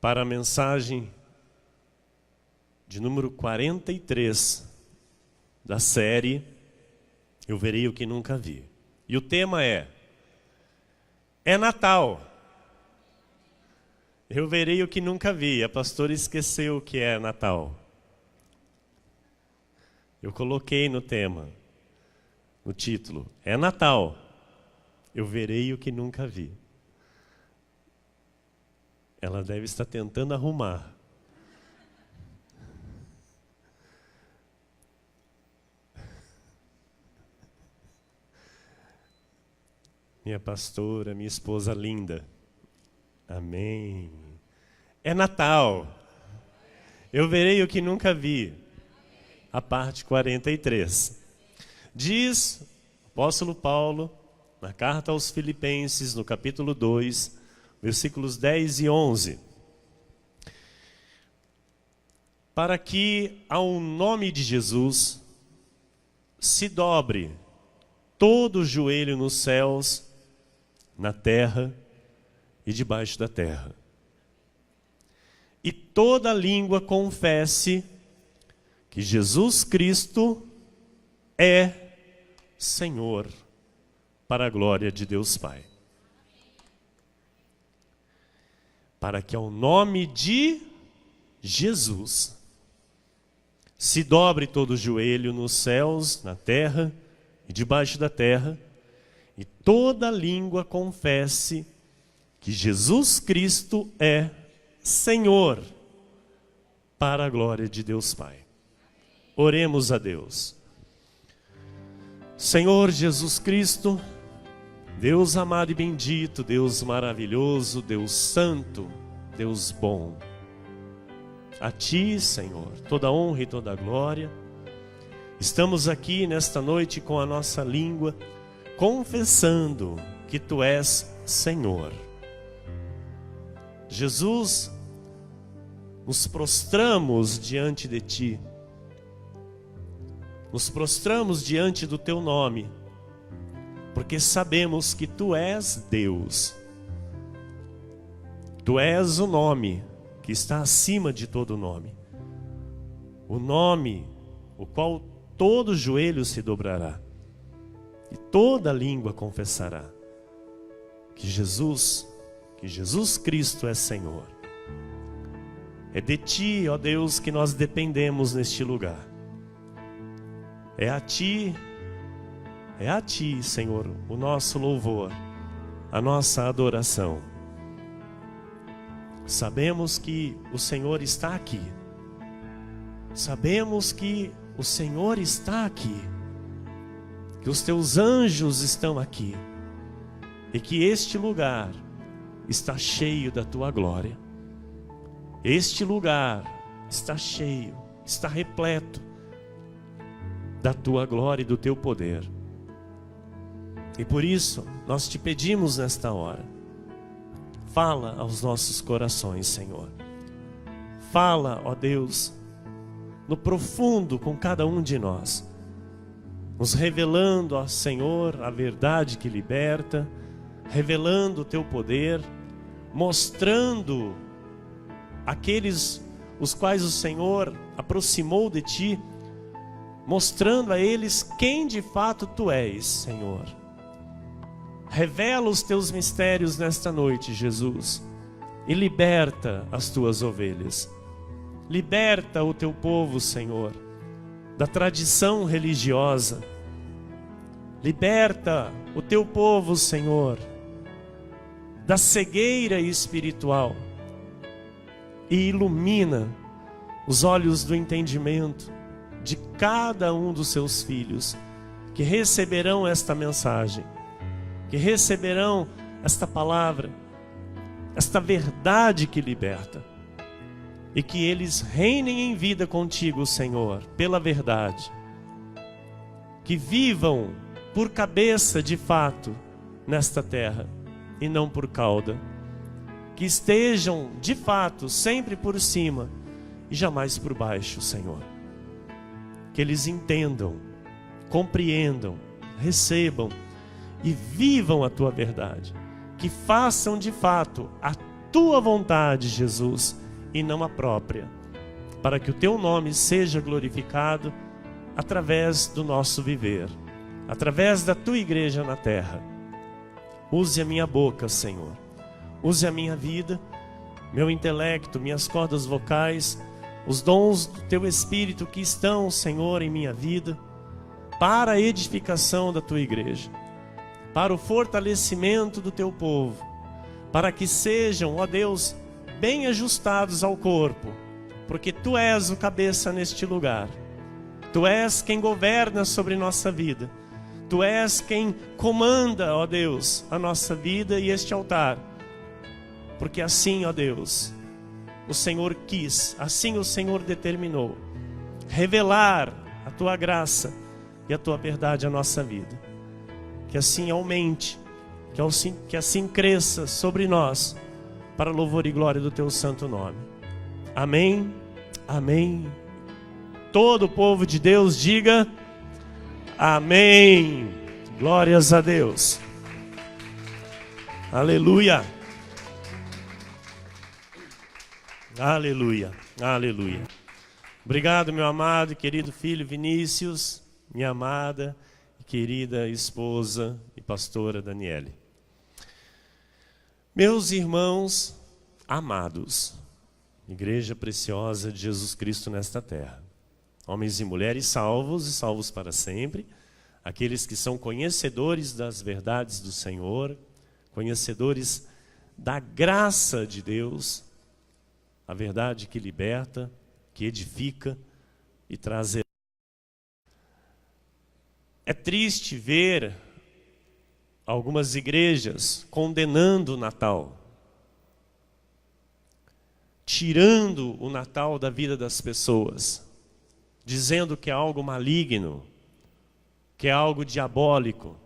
para a mensagem de número 43 da série Eu Verei o que Nunca Vi. E o tema é Natal. Eu verei o que nunca vi. A pastora esqueceu o que é Natal. Eu coloquei no tema, no título, é Natal. Eu verei o que nunca vi. Ela deve estar tentando arrumar. Minha pastora, minha esposa linda. Amém. É Natal. Eu verei o que nunca vi. A parte 43. Diz o apóstolo Paulo, na carta aos Filipenses, no capítulo 2, versículos 10 e 11. Para que ao nome de Jesus se dobre todo o joelho nos céus, na terra e debaixo da terra. E toda língua confesse que Jesus Cristo é Senhor, para a glória de Deus Pai. Para que ao nome de Jesus se dobre todo o joelho nos céus, na terra e debaixo da terra, e toda língua confesse que Jesus Cristo é Senhor, para a glória de Deus Pai. Oremos a Deus. Senhor Jesus Cristo, Deus amado e bendito, Deus maravilhoso, Deus santo, Deus bom. A Ti, Senhor, toda honra e toda glória. Estamos aqui nesta noite com a nossa língua, confessando que Tu és Senhor. Jesus, nos prostramos diante de Ti. Nos prostramos diante do Teu nome, porque sabemos que Tu és Deus. Tu és o nome que está acima de todo nome. O nome, o qual todo joelho se dobrará e toda língua confessará que Jesus Cristo é Senhor. É de Ti, ó Deus, que nós dependemos neste lugar. É a Ti, Senhor, o nosso louvor, a nossa adoração. Sabemos que o Senhor está aqui. Sabemos que o Senhor está aqui. Que os Teus anjos estão aqui. E que este lugar está cheio da Tua glória. Este lugar está cheio, está repleto da Tua glória e do Teu poder. E por isso, nós Te pedimos nesta hora, fala aos nossos corações, Senhor. Fala, ó Deus, no profundo com cada um de nós, nos revelando, ó Senhor, a verdade que liberta, revelando o Teu poder, mostrando aqueles os quais o Senhor aproximou de Ti, mostrando a eles quem de fato Tu és, Senhor. Revela os Teus mistérios nesta noite, Jesus, e liberta as Tuas ovelhas. Liberta o Teu povo, Senhor, da tradição religiosa. Liberta o Teu povo, Senhor, da cegueira espiritual. E ilumina os olhos do entendimento de cada um dos Seus filhos que receberão esta mensagem, que receberão esta palavra, esta verdade que liberta, e que eles reinem em vida contigo, Senhor, pela verdade, que vivam por cabeça de fato nesta terra e não por cauda, que estejam de fato sempre por cima e jamais por baixo, Senhor. Que eles entendam, compreendam, recebam e vivam a Tua verdade. Que façam de fato a tua vontade, Jesus, e não a própria, para que o teu nome seja glorificado através do nosso viver, através da tua igreja na terra. Use a minha boca, Senhor. Use a minha vida, meu intelecto, minhas cordas vocais, os dons do teu Espírito que estão, Senhor, em minha vida, para a edificação da tua igreja, para o fortalecimento do teu povo, para que sejam, ó Deus, bem ajustados ao corpo, porque tu és o cabeça neste lugar. Tu és quem governa sobre nossa vida. Tu és quem comanda, ó Deus, a nossa vida e este altar. Porque assim, ó Deus, o Senhor quis, assim o Senhor determinou, revelar a tua graça e a tua verdade à nossa vida. Que assim aumente, que assim cresça sobre nós, para louvor e glória do teu santo nome. Amém, amém. Todo o povo de Deus diga amém. Glórias a Deus. Aleluia. Aleluia, aleluia. Obrigado, meu amado e querido filho Vinícius, minha amada e querida esposa e pastora Daniele. Meus irmãos amados, igreja preciosa de Jesus Cristo nesta terra, homens e mulheres salvos e salvos para sempre, aqueles que são conhecedores das verdades do Senhor, conhecedores da graça de Deus, a verdade que liberta, que edifica e traz. É triste ver algumas igrejas condenando o Natal, tirando o Natal da vida das pessoas, dizendo que é algo maligno, que é algo diabólico.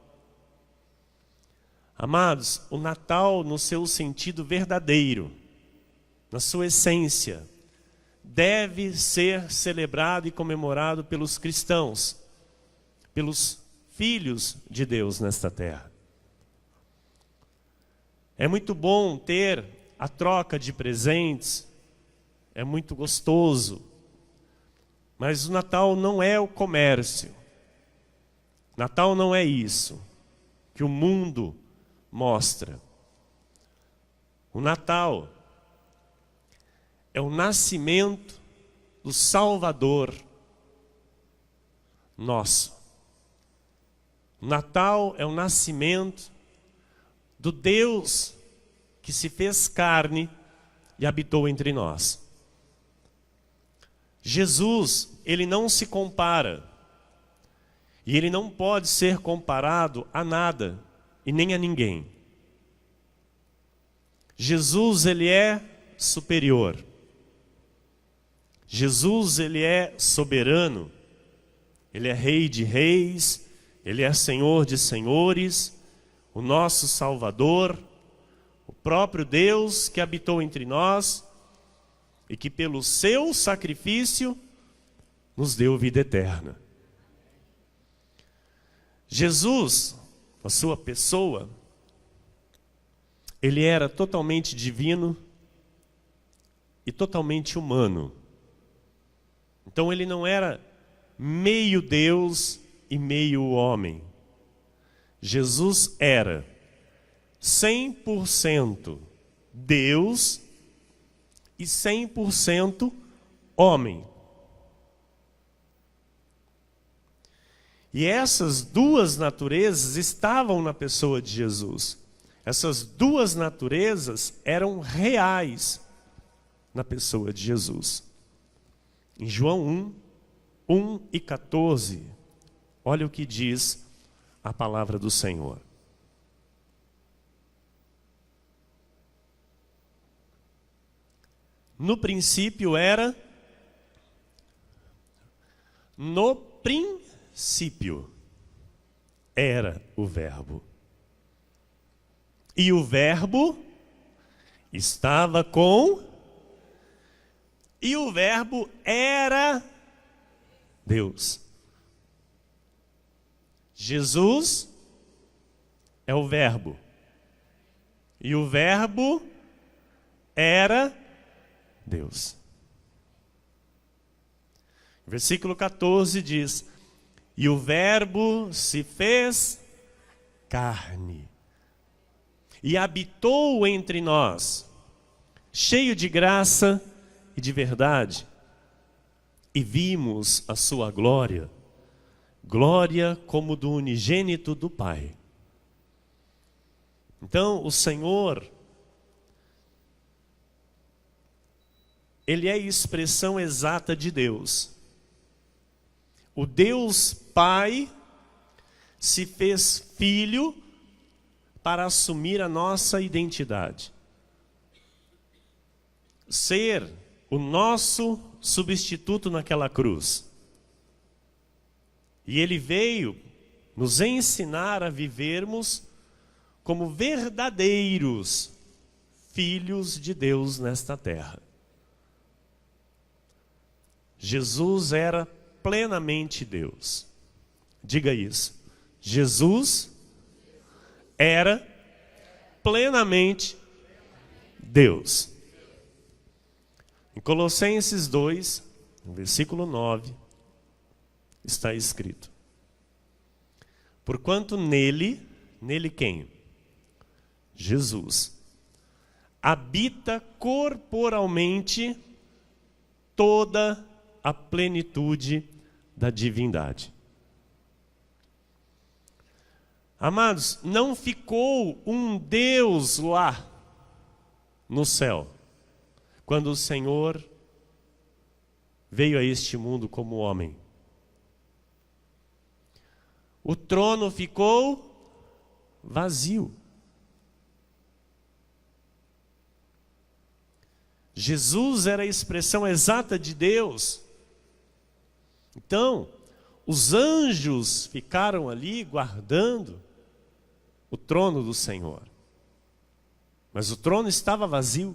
Amados, o Natal no seu sentido verdadeiro, na sua essência, deve ser celebrado e comemorado pelos cristãos, pelos filhos de Deus nesta terra. É muito bom ter a troca de presentes, é muito gostoso, mas o Natal não é o comércio. Natal não é isso que o mundo mostra. O Natal é o nascimento do Salvador nosso. O Natal é o nascimento do Deus que se fez carne e habitou entre nós. Jesus, ele não se compara, e ele não pode ser comparado a nada e nem a ninguém. Jesus, ele é superior. Jesus, ele é soberano. Ele é Rei de reis, ele é Senhor de senhores, o nosso Salvador, o próprio Deus que habitou entre nós e que pelo seu sacrifício nos deu vida eterna. Jesus, a sua pessoa, ele era totalmente divino e totalmente humano. Então ele não era meio Deus e meio homem. Jesus era 100% Deus e 100% homem. E essas duas naturezas estavam na pessoa de Jesus. Essas duas naturezas eram reais na pessoa de Jesus. Em João 1 e 14, olha o que diz a palavra do Senhor. No princípio era, no princípio era o Verbo. E o Verbo estava com, e o Verbo era Deus. Jesus é o Verbo. E o Verbo era Deus. Versículo 14 diz: e o Verbo se fez carne e habitou entre nós, cheio de graça e de verdade, e vimos a sua glória, glória como do unigênito do Pai. Então, o Senhor, Ele é a expressão exata de Deus. O Deus Pai se fez filho para assumir a nossa identidade. Ser o nosso substituto naquela cruz. E Ele veio nos ensinar a vivermos como verdadeiros filhos de Deus nesta terra. Jesus era plenamente Deus. Diga isso. Jesus era plenamente Deus. Em Colossenses 2, no versículo 9, está escrito: porquanto nele quem? Jesus. Habita corporalmente toda a plenitude da divindade. Amados, não ficou um Deus lá no céu quando o Senhor veio a este mundo como homem. O trono ficou vazio. Jesus era a expressão exata de Deus. Então, os anjos ficaram ali guardando o trono do Senhor. Mas o trono estava vazio.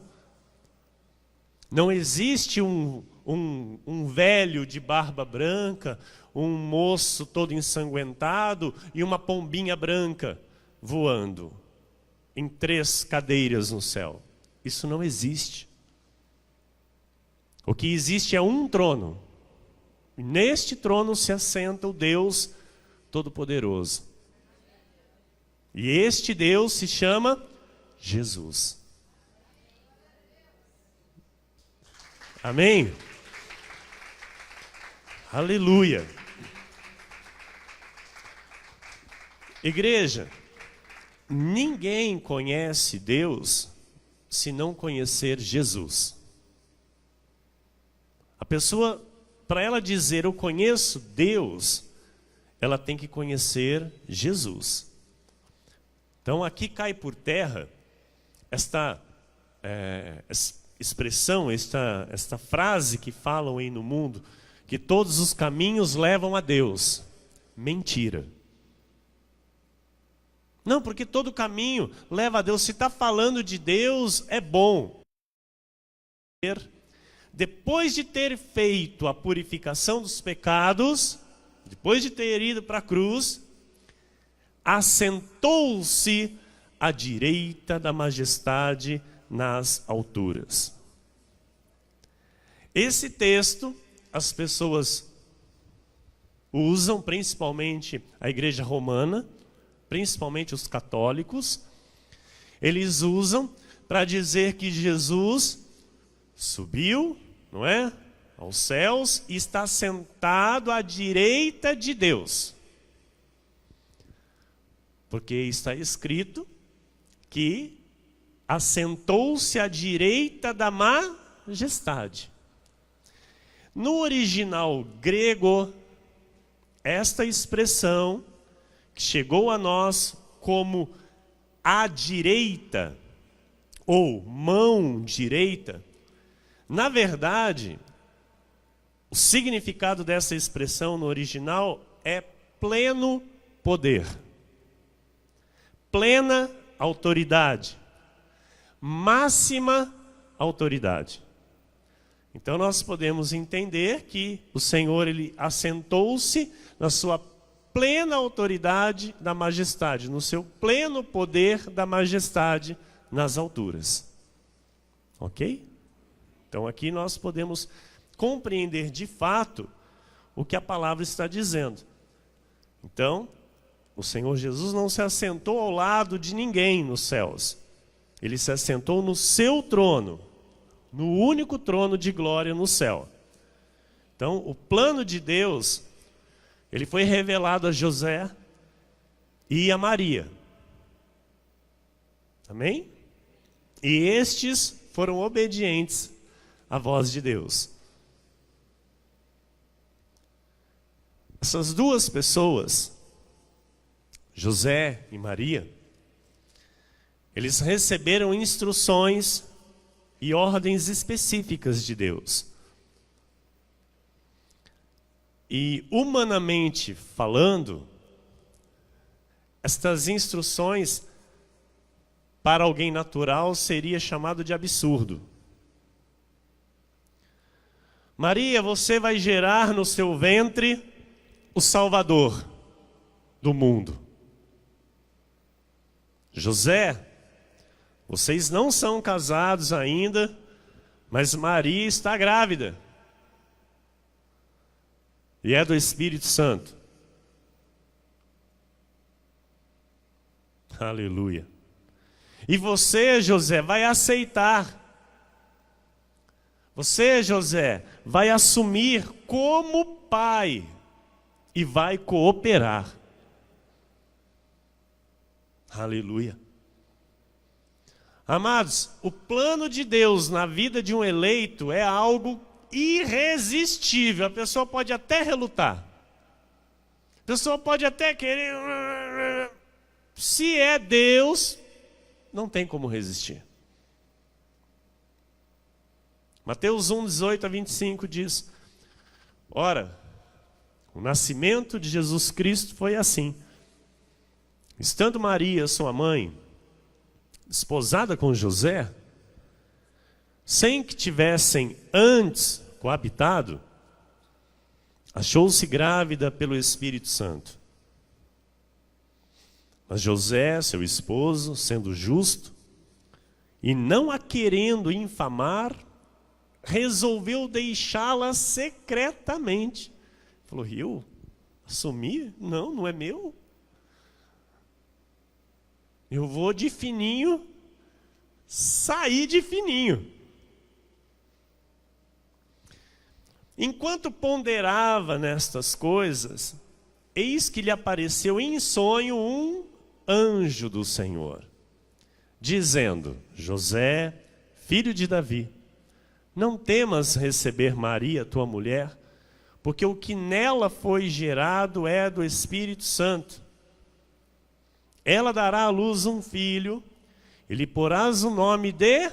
Não existe um velho de barba branca, um moço todo ensanguentado e uma pombinha branca voando em 3 cadeiras no céu. Isso não existe. O que existe é um trono. E neste trono se assenta o Deus Todo-Poderoso. E este Deus se chama Jesus. Amém? Aleluia. Igreja, ninguém conhece Deus se não conhecer Jesus. A pessoa, para ela dizer eu conheço Deus, ela tem que conhecer Jesus. Então aqui cai por terra esta expressão, esta frase que falam aí no mundo, que todos os caminhos levam a Deus. Mentira. Não, porque todo caminho leva a Deus. Se está falando de Deus, é bom. Depois de ter feito a purificação dos pecados, depois de ter ido para a cruz, assentou-se à direita da majestade nas alturas. Esse texto, as pessoas usam, principalmente a igreja romana, principalmente os católicos, eles usam para dizer que Jesus subiu, não é, aos céus e está sentado à direita de Deus. Porque está escrito que assentou-se à direita da majestade. No original grego, esta expressão que chegou a nós como à direita ou mão direita, na verdade, o significado dessa expressão no original é pleno poder, plena autoridade, máxima autoridade. Então nós podemos entender que o Senhor, ele assentou-se na sua plena autoridade da majestade, no seu pleno poder da majestade nas alturas. Ok? Então aqui nós podemos compreender de fato o que a palavra está dizendo. Então, o Senhor Jesus não se assentou ao lado de ninguém nos céus. Ele se assentou no seu trono, no único trono de glória no céu. Então, o plano de Deus, ele foi revelado a José e a Maria. Amém? E estes foram obedientes à voz de Deus. Essas duas pessoas, José e Maria, eles receberam instruções e ordens específicas de Deus. E humanamente falando, estas instruções para alguém natural seria chamado de absurdo. Maria, você vai gerar no seu ventre o Salvador do mundo. José, vocês não são casados ainda, mas Maria está grávida. E é do Espírito Santo. Aleluia. E você, José, vai aceitar. Você, José, vai assumir como pai e vai cooperar. Aleluia. Amados, o plano de Deus na vida de um eleito é algo irresistível. A pessoa pode até relutar. A pessoa pode até querer. Se é Deus, não tem como resistir. Mateus 1, 18 a 25 diz: ora, o nascimento de Jesus Cristo foi assim. Estando Maria, sua mãe, desposada com José, sem que tivessem antes coabitado, achou-se grávida pelo Espírito Santo. Mas José, seu esposo, sendo justo e não a querendo infamar, resolveu deixá-la secretamente. Falou: eu assumi? Não, não é meu. Eu vou de fininho sair de fininho. Enquanto ponderava nestas coisas, eis que lhe apareceu em sonho um anjo do Senhor, dizendo: José, filho de Davi, não temas receber Maria, tua mulher, porque o que nela foi gerado é do Espírito Santo. Ela dará à luz um filho, e lhe porás o nome de...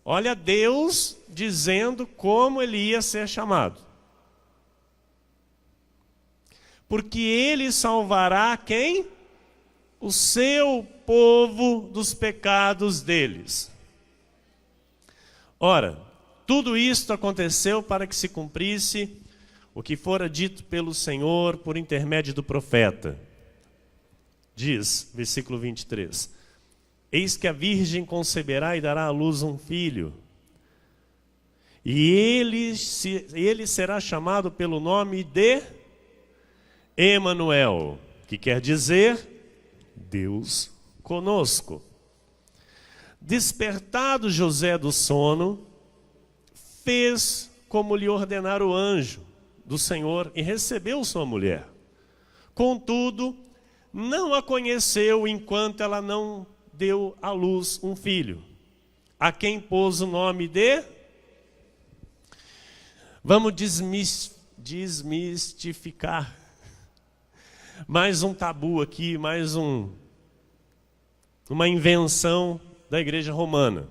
Olha Deus dizendo como ele ia ser chamado. Porque ele salvará quem? O seu povo dos pecados deles. Ora, tudo isto aconteceu para que se cumprisse o que fora dito pelo Senhor por intermédio do profeta. Diz, versículo 23, eis que a virgem conceberá e dará à luz um filho, e ele será chamado pelo nome de Emanuel, que quer dizer Deus conosco. Despertado José do sono, fez como lhe ordenara o anjo do Senhor e recebeu sua mulher. Contudo, não a conheceu enquanto ela não deu à luz um filho, a quem pôs o nome de... Vamos desmistificar. Mais um tabu aqui, mais uma invenção da igreja romana,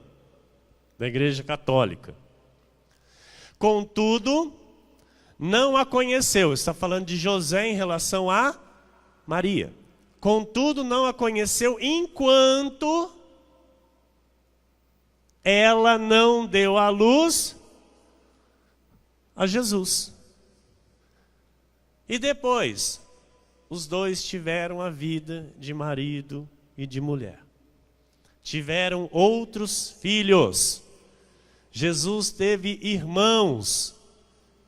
da igreja católica. Contudo, não a conheceu. Está falando de José em relação a Maria. Contudo, não a conheceu enquanto ela não deu à luz a Jesus. E depois, os dois tiveram a vida de marido e de mulher. tiveram outros filhos. Jesus teve irmãos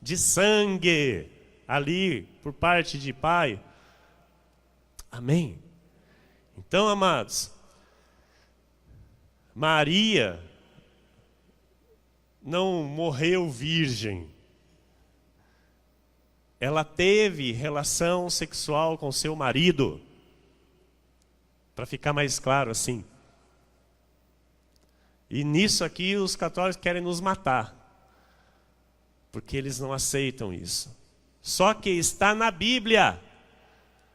de sangue ali por parte de pai. Amém? Então, amados, Maria não morreu virgem. Ela teve relação sexual com seu marido. Para ficar mais claro assim. E nisso aqui os católicos querem nos matar. Porque eles não aceitam isso. Só que está na Bíblia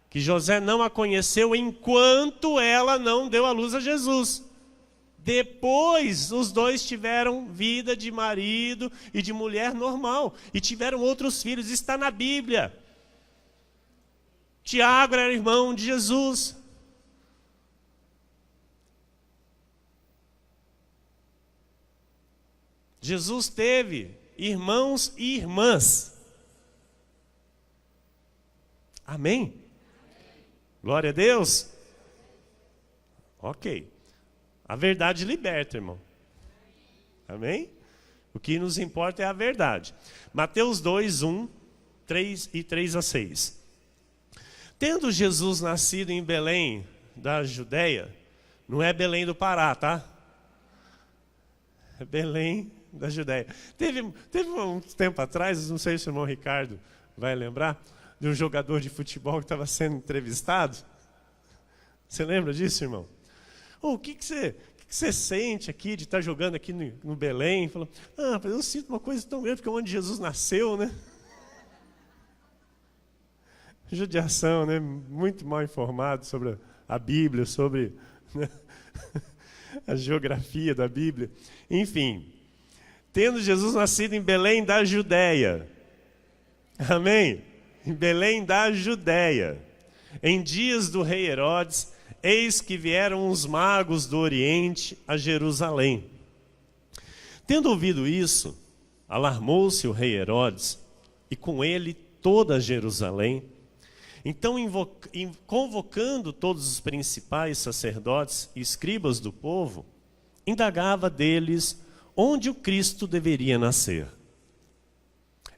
que José não a conheceu enquanto ela não deu à luz a Jesus. Depois, os dois tiveram vida de marido e de mulher normal. E tiveram outros filhos. Está na Bíblia. Tiago era irmão de Jesus. Jesus teve irmãos e irmãs. Amém? Glória a Deus. Ok. A verdade liberta, irmão. Amém? O que nos importa é a verdade. Mateus 2, 1, 3 e 3 a 6. Tendo Jesus nascido em Belém da Judeia, não é Belém do Pará, tá? É Belém da Judeia. Teve um tempo atrás, não sei se o irmão Ricardo vai lembrar, de um jogador de futebol que estava sendo entrevistado. Você lembra disso, irmão? O que você sente aqui de estar jogando aqui no Belém? Falou, eu sinto uma coisa tão grande, porque é onde Jesus nasceu, né? Judiação, né? Muito mal informado sobre a Bíblia, sobre, né, a geografia da Bíblia. Enfim, tendo Jesus nascido em Belém da Judéia. Amém? Em Belém da Judéia. Em dias do rei Herodes, eis que vieram os magos do Oriente a Jerusalém. Tendo ouvido isso, alarmou-se o rei Herodes, e com ele toda Jerusalém. Então, convocando todos os principais sacerdotes e escribas do povo, indagava deles onde o Cristo deveria nascer.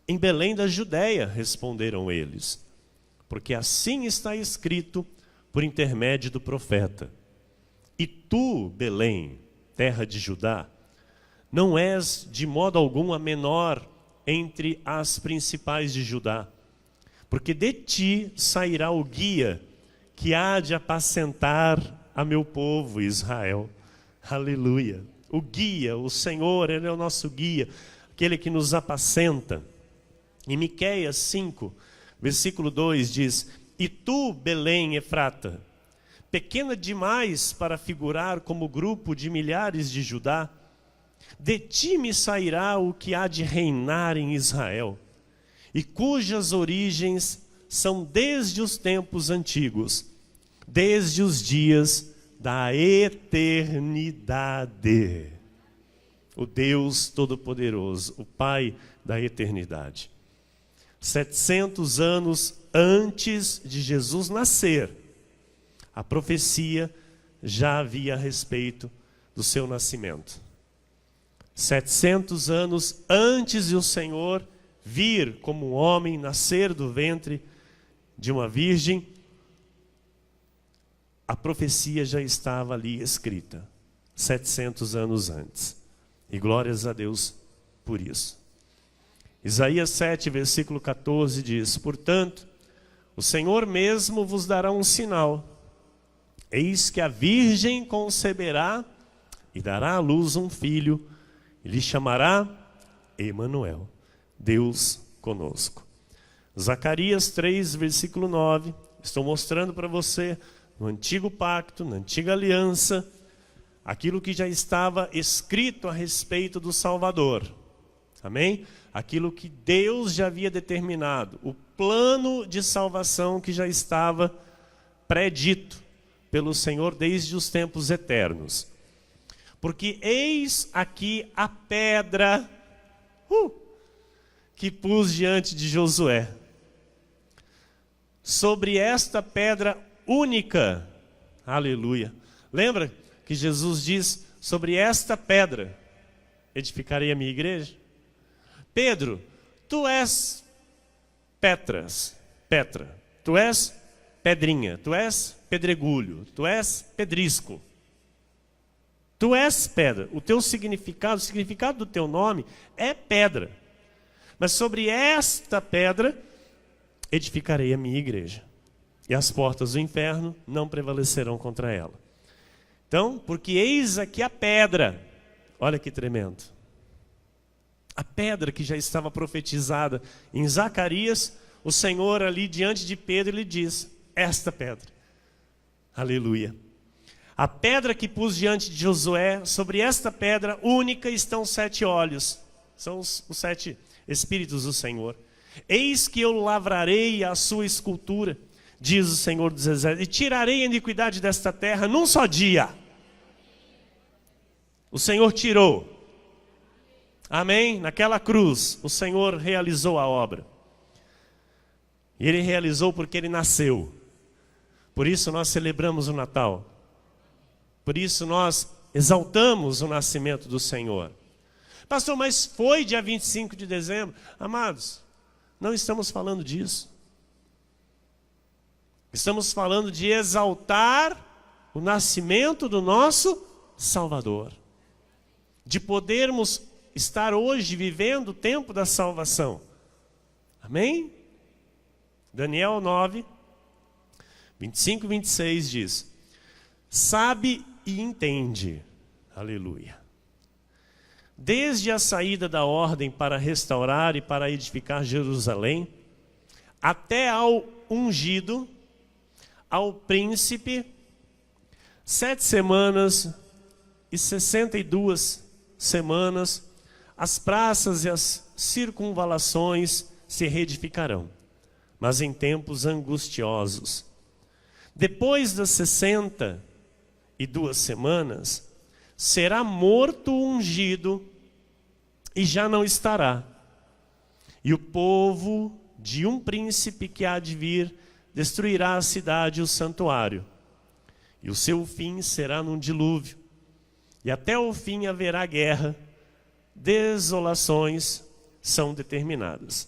Em Belém da Judéia, responderam eles, porque assim está escrito por intermédio do profeta. E tu, Belém, terra de Judá, não és de modo algum a menor entre as principais de Judá, porque de ti sairá o guia que há de apacentar a meu povo Israel. Aleluia. O guia, o Senhor, Ele é o nosso guia, aquele que nos apacenta. Em Miqueias 5, versículo 2 diz, e tu, Belém Efrata, pequena demais para figurar como grupo de milhares de Judá, de ti me sairá o que há de reinar em Israel, e cujas origens são desde os tempos antigos, desde os dias da eternidade. O Deus Todo-Poderoso, o Pai da eternidade. 700 anos antes de Jesus nascer, a profecia já havia a respeito do seu nascimento. 700 anos antes de o Senhor vir como um homem, nascer do ventre de uma virgem, a profecia já estava ali escrita, 700 anos antes. E glórias a Deus por isso. Isaías 7, versículo 14 diz, portanto, o Senhor mesmo vos dará um sinal. Eis que a virgem conceberá e dará à luz um filho, e lhe chamará Emanuel, Deus conosco. Zacarias 3, versículo 9, estou mostrando para você, no antigo pacto, na antiga aliança, aquilo que já estava escrito a respeito do Salvador. Amém? Aquilo que Deus já havia determinado, o plano de salvação que já estava predito pelo Senhor desde os tempos eternos. Porque eis aqui a pedra que pus diante de Josué. Sobre esta pedra única, aleluia. Lembra que Jesus diz: sobre esta pedra edificarei a minha igreja? Pedro, tu és Petra, tu és pedrinha, tu és pedregulho, tu és pedrisco. Tu és pedra. O teu significado, o significado do teu nome é pedra. Mas sobre esta pedra edificarei a minha igreja, e as portas do inferno não prevalecerão contra ela. Então, porque eis aqui a pedra, olha que tremendo. A pedra que já estava profetizada em Zacarias, o Senhor ali diante de Pedro lhe diz: esta pedra. Aleluia. A pedra que pus diante de Josué, sobre esta pedra única estão 7 olhos. São os 7 Espíritos do Senhor. Eis que eu lavrarei a sua escultura, diz o Senhor dos Exércitos, e tirarei a iniquidade desta terra num só dia. O Senhor tirou. Amém? Naquela cruz, o Senhor realizou a obra. E Ele realizou porque Ele nasceu. Por isso nós celebramos o Natal. Por isso nós exaltamos o nascimento do Senhor. Pastor, mas foi dia 25 de dezembro? Amados, não estamos falando disso. Estamos falando de exaltar o nascimento do nosso Salvador. De podermos estar hoje vivendo o tempo da salvação. Amém? Daniel 9, 25 e 26 diz: sabe e entende, aleluia, desde a saída da ordem para restaurar e para edificar Jerusalém, até ao ungido, ao príncipe, 7 semanas e 62 semanas, as praças e as circunvalações se reedificarão, mas em tempos angustiosos. Depois das 62 semanas, será morto o ungido e já não estará. E o povo de um príncipe que há de vir destruirá a cidade e o santuário. E o seu fim será num dilúvio. E até o fim haverá guerra, desolações são determinadas.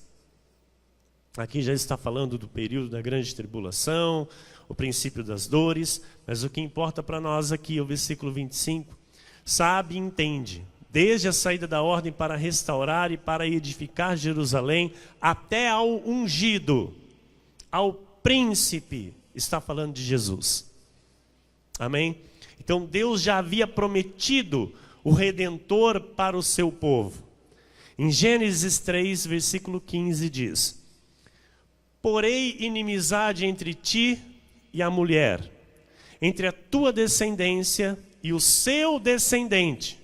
Aqui já está falando do período da grande tribulação, o princípio das dores, mas o que importa para nós aqui é o versículo 25. Sabe e entende, desde a saída da ordem para restaurar e para edificar Jerusalém, até ao ungido, ao príncipe, está falando de Jesus. Amém? Então Deus já havia prometido o Redentor para o seu povo. Em Gênesis 3, versículo 15 diz: porei inimizade entre ti e a mulher, entre a tua descendência e o seu descendente.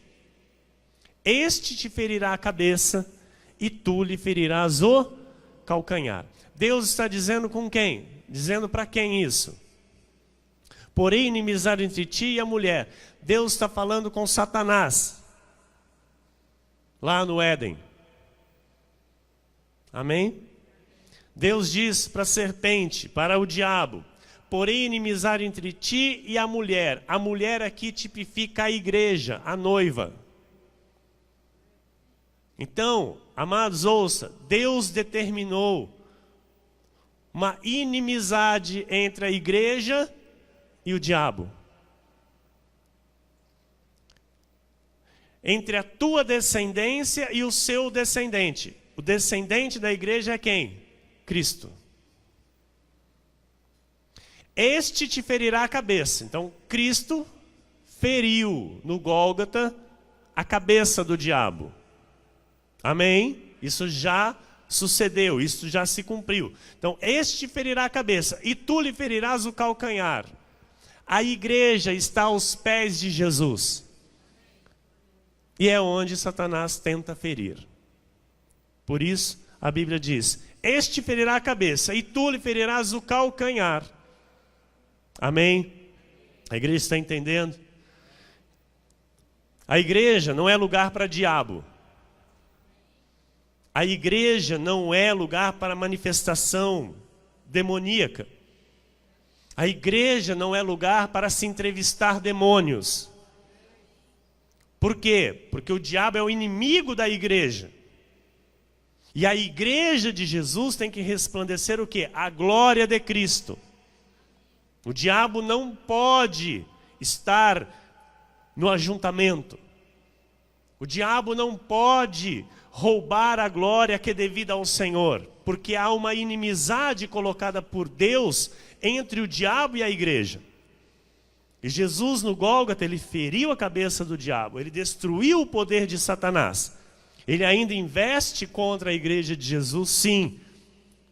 Este te ferirá a cabeça e tu lhe ferirás o calcanhar. Deus está dizendo com quem? Dizendo para quem isso? Porém, inimizade entre ti e a mulher. Deus está falando com Satanás, lá no Éden. Amém? Deus diz para a serpente, para o diabo: porém, inimizade entre ti e a mulher. A mulher aqui tipifica a igreja, a noiva. Então, amados, ouça, Deus determinou uma inimizade entre a igreja e o diabo. Entre a tua descendência e o seu descendente. O descendente da igreja é quem? Cristo. Este te ferirá a cabeça. Então, Cristo feriu no Gólgota a cabeça do diabo. Amém? Isso já sucedeu, isso já se cumpriu. Então, este te ferirá a cabeça e tu lhe ferirás o calcanhar. A igreja está aos pés de Jesus. E é onde Satanás tenta ferir. Por isso, a Bíblia diz: este ferirá a cabeça e tu lhe ferirás o calcanhar. Amém? A igreja está entendendo? A igreja não é lugar para diabo. A igreja não é lugar para manifestação demoníaca. A igreja não é lugar para se entrevistar demônios. Por quê? Porque o diabo é o inimigo da igreja. E a igreja de Jesus tem que resplandecer o quê? A glória de Cristo. O diabo não pode estar no ajuntamento. O diabo não pode roubar a glória que é devida ao Senhor, porque há uma inimizade colocada por Deus entre o diabo e a igreja. E Jesus no Gólgota, ele feriu a cabeça do diabo, ele destruiu o poder de Satanás. Ele ainda investe contra a igreja de Jesus, sim,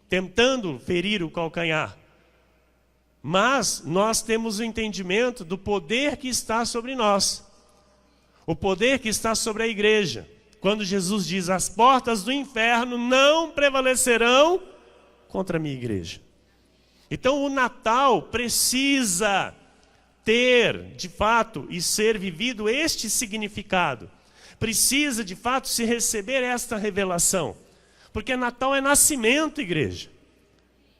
tentando ferir o calcanhar. Mas nós temos o entendimento do poder que está sobre nós. O poder que está sobre a igreja. Quando Jesus diz, as portas do inferno não prevalecerão contra a minha igreja. Então o Natal precisa ter, de fato, e ser vivido este significado. Precisa, de fato, se receber esta revelação. Porque Natal é nascimento, igreja.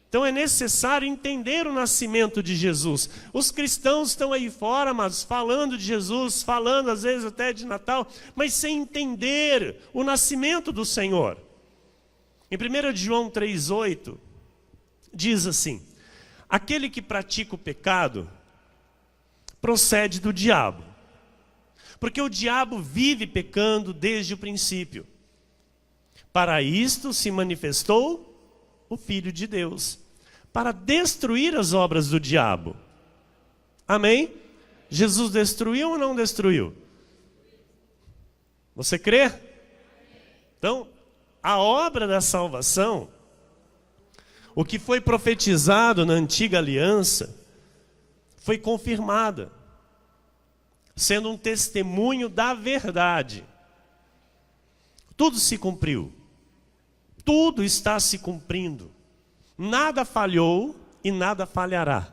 Então é necessário entender o nascimento de Jesus. Os cristãos estão aí fora, amados, falando de Jesus, falando às vezes até de Natal, mas sem entender o nascimento do Senhor. Em 1 João 3,8, diz assim, aquele que pratica o pecado procede do diabo, porque o diabo vive pecando desde o princípio. Para isto se manifestou o Filho de Deus, para destruir as obras do diabo. Amém? Jesus destruiu ou não destruiu? Você crê? Então, a obra da salvação, o que foi profetizado na antiga aliança, foi confirmada, sendo um testemunho da verdade. Tudo se cumpriu. Tudo está se cumprindo. Nada falhou e nada falhará.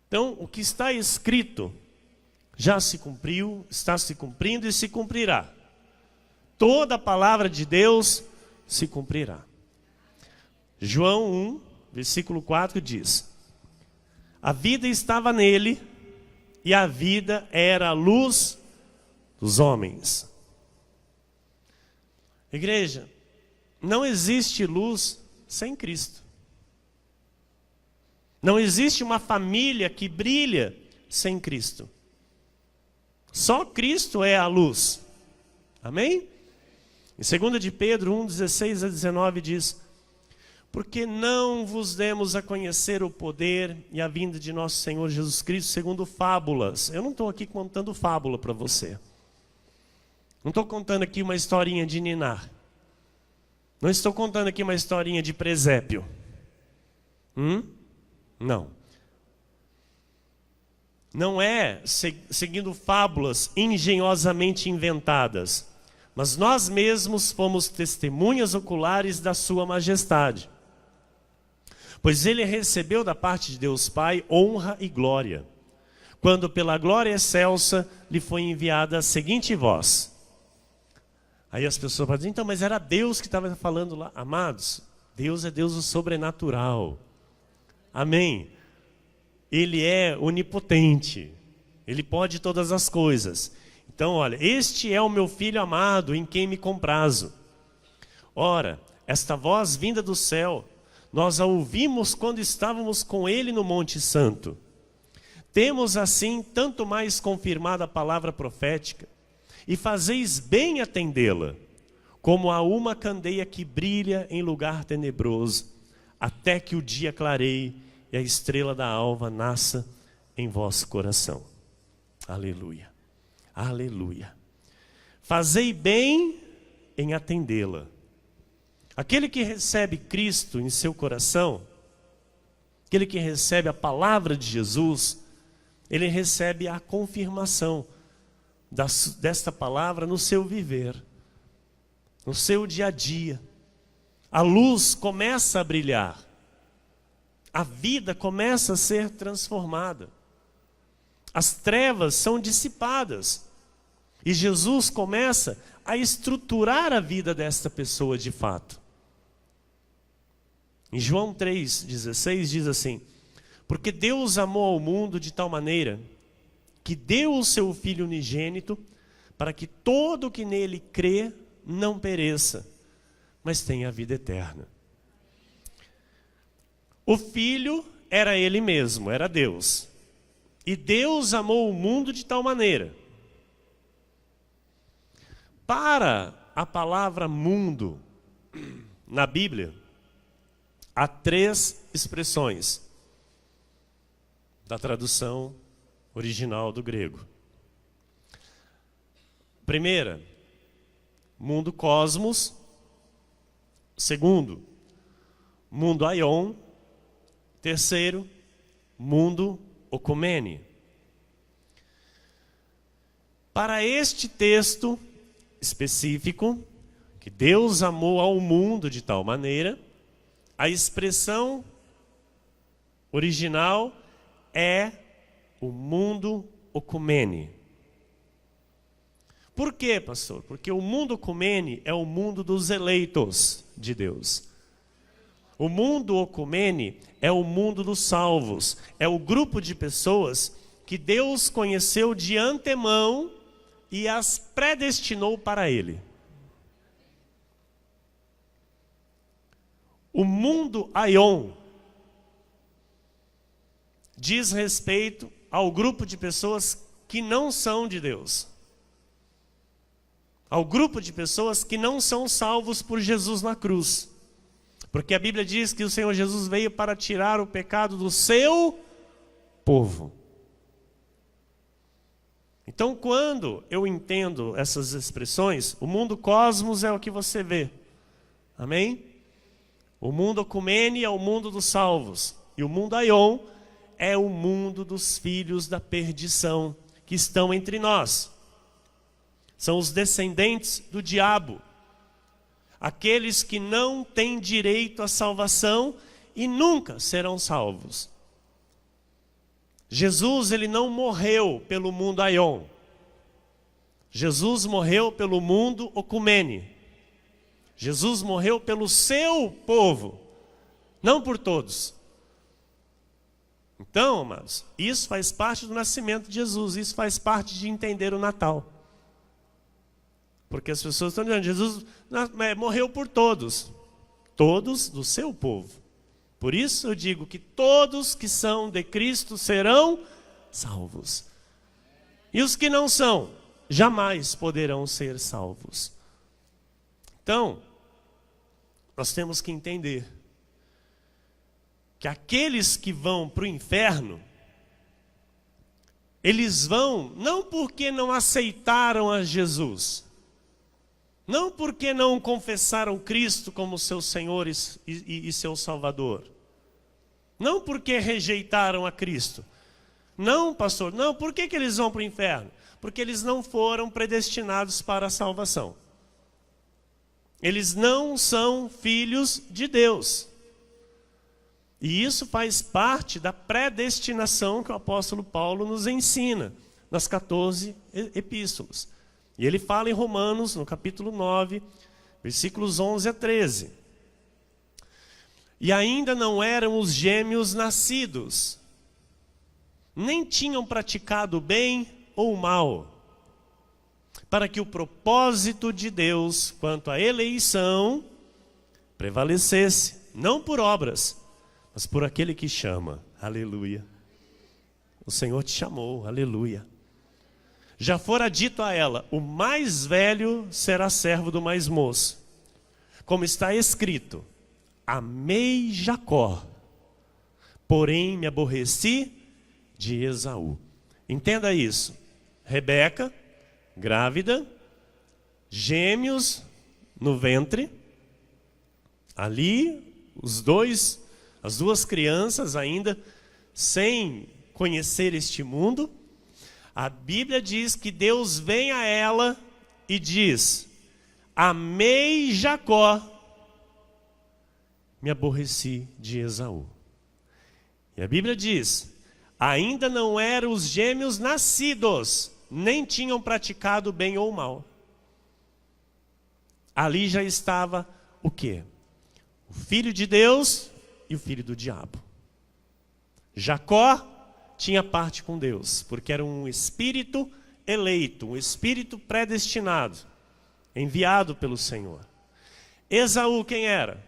Então, o que está escrito já se cumpriu, está se cumprindo e se cumprirá. Toda a palavra de Deus se cumprirá. João 1, versículo 4 diz, a vida estava nele e a vida era a luz dos homens. Igreja, não existe luz sem Cristo. Não existe uma família que brilha sem Cristo. Só Cristo é a luz. Amém? Em 2 de Pedro 1, 16 a 19 diz, porque não vos demos a conhecer o poder e a vinda de nosso Senhor Jesus Cristo segundo fábulas. Eu não estou aqui contando fábula para você. Não estou contando aqui uma historinha de ninar. Não estou contando aqui uma historinha de presépio. Não. Não é seguindo fábulas engenhosamente inventadas, mas nós mesmos fomos testemunhas oculares da sua majestade. Pois ele recebeu da parte de Deus Pai honra e glória, quando pela glória excelsa lhe foi enviada a seguinte voz. Aí as pessoas podem dizer, então, mas era Deus que estava falando lá. Amados, Deus é Deus do sobrenatural. Amém? Ele é onipotente. Ele pode todas as coisas. Então, olha, este é o meu filho amado, em quem me comprazo. Ora, esta voz vinda do céu, nós a ouvimos quando estávamos com ele no Monte Santo. Temos assim tanto mais confirmada a palavra profética, e fazeis bem atendê-la, como a uma candeia que brilha em lugar tenebroso, até que o dia clareie e a estrela da alva nasça em vosso coração. Aleluia, aleluia. Fazei bem em atendê-la. Aquele que recebe Cristo em seu coração, aquele que recebe a palavra de Jesus, ele recebe a confirmação desta palavra no seu viver, no seu dia a dia. A luz começa a brilhar, a vida começa a ser transformada, as trevas são dissipadas e Jesus começa a estruturar a vida desta pessoa de fato. Em João 3,16 diz assim, porque Deus amou ao mundo de tal maneira que deu o seu Filho unigênito, para que todo o que nele crê não pereça, mas tenha a vida eterna. O Filho era ele mesmo, era Deus. E Deus amou o mundo de tal maneira. Para a palavra mundo, na Bíblia, há 3 expressões da tradução original do grego. Primeira, mundo cosmos. Segundo, mundo aion. Terceiro, mundo okumene. Para este texto específico, que Deus amou ao mundo de tal maneira, a expressão original é o mundo okumene. Por quê, pastor? Porque o mundo okumene é o mundo dos eleitos de Deus. O mundo okumene é o mundo dos salvos. É o grupo de pessoas que Deus conheceu de antemão e as predestinou para Ele. O mundo aion diz respeito ao grupo de pessoas que não são de Deus. Ao grupo de pessoas que não são salvos por Jesus na cruz. Porque a Bíblia diz que o Senhor Jesus veio para tirar o pecado do seu povo. Então, quando eu entendo essas expressões, o mundo cosmos é o que você vê. Amém? O mundo okumene é o mundo dos salvos. E o mundo aion é o mundo dos filhos da perdição, que estão entre nós. São os descendentes do diabo. Aqueles que não têm direito à salvação e nunca serão salvos. Jesus, ele não morreu pelo mundo aion. Jesus morreu pelo mundo okumene. Jesus morreu pelo seu povo, não por todos. Então, amados, isso faz parte do nascimento de Jesus, isso faz parte de entender o Natal. Porque as pessoas estão dizendo, Jesus morreu por todos. Todos do seu povo. Por isso eu digo que todos que são de Cristo serão salvos. E os que não são, jamais poderão ser salvos. Então, nós temos que entender que aqueles que vão para o inferno, eles vão não porque não aceitaram a Jesus, não porque não confessaram Cristo como seu Senhor e seu Salvador. Não porque rejeitaram a Cristo. Não, pastor, não. Por que eles vão para o inferno? Porque eles não foram predestinados para a salvação. Eles não são filhos de Deus. E isso faz parte da predestinação que o apóstolo Paulo nos ensina nas 14 epístolas. E ele fala em Romanos, no capítulo 9, versículos 11 a 13. E ainda não eram os gêmeos nascidos, nem tinham praticado o bem ou o mal, para que o propósito de Deus quanto à eleição prevalecesse, não por obras, mas por aquele que chama. Aleluia. O Senhor te chamou, aleluia. Já fora dito a ela, o mais velho será servo do mais moço. Como está escrito, amei Jacó, porém me aborreci de Esaú. Entenda isso. Rebeca, grávida, gêmeos no ventre, ali as duas crianças ainda sem conhecer este mundo. A Bíblia diz que Deus vem a ela e diz, amei Jacó, me aborreci de Esaú. E a Bíblia diz, ainda não eram os gêmeos nascidos, nem tinham praticado bem ou mal. Ali já estava o quê? O filho de Deus e o filho do diabo. Jacó tinha parte com Deus, porque era um espírito eleito, um espírito predestinado, enviado pelo Senhor. Esaú quem era?